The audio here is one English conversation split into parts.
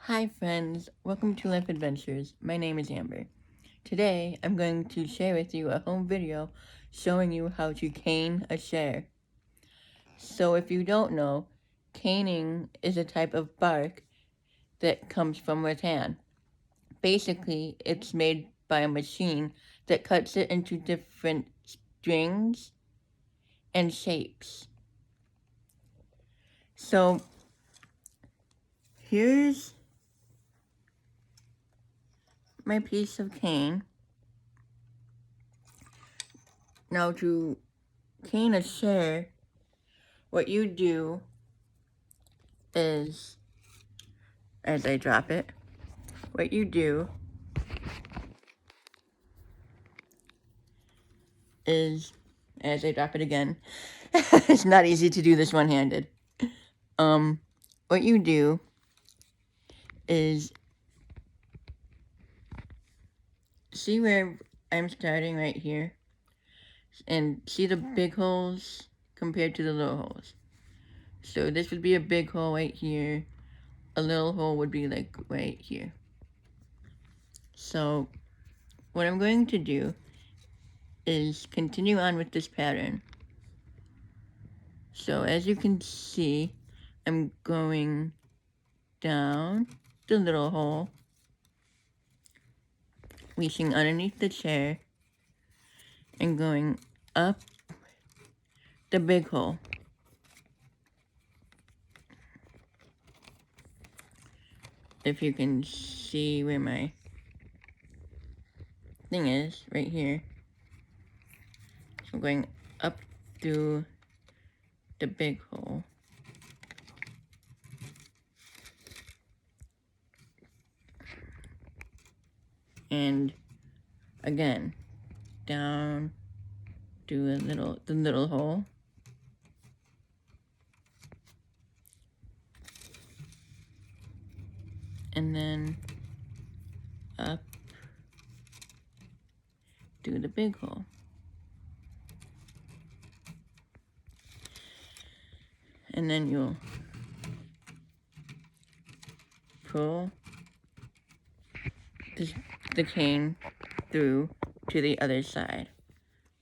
Hi friends, welcome to Life Adventures. My name is Amber. Today I'm going to share with you a home video showing you how to cane a chair. So if you don't know, caning is a type of bark that comes from rattan. Basically, it's made by a machine that cuts it into different strings and shapes. So here's my piece of cane. Now to cane a chair, what you do is, as I drop it, what you do is, as I drop it again, it's not easy to do this one-handed. What you do is, see where I'm starting right here? And see the big holes compared to the little holes. So this would be a big hole right here. A little hole would be like right here. So what I'm going to do is continue on with this pattern. So as you can see, I'm going down the little hole, reaching underneath the chair, and going up the big hole. If you can see where my thing is, right here. So I'm going up through the big hole. And again, down to the little hole. And then up through the big hole. And then you'll pull the cane through to the other side.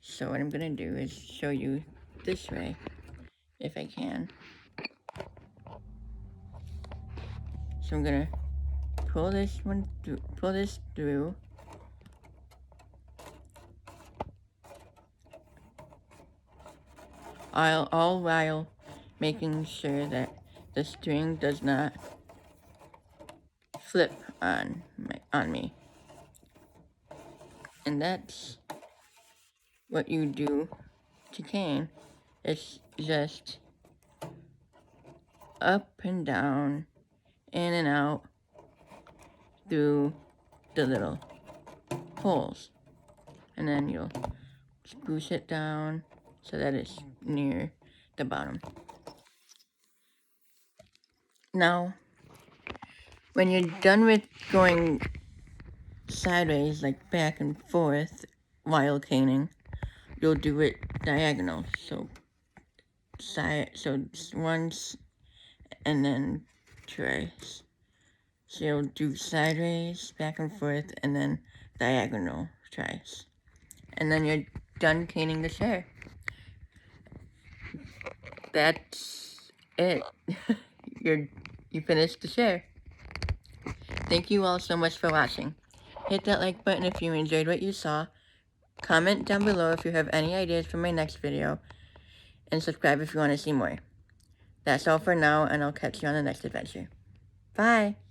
So what I'm gonna do is show you this way, if I can. So I'm gonna pull this through, all while making sure that the string does not flip on me. And that's what you do to cane. It's just up and down, in and out, through the little holes. And then you'll spruce it down so that it's near the bottom. Now, when you're done with going sideways, like back and forth, while caning, you'll do it diagonal. So once, and then twice. So you'll do sideways, back and forth, and then diagonal twice. And then you're done caning the chair. That's it. You finished the chair. Thank you all so much for watching. Hit that like button if you enjoyed what you saw. Comment down below if you have any ideas for my next video. And subscribe if you want to see more. That's all for now, and I'll catch you on the next adventure. Bye!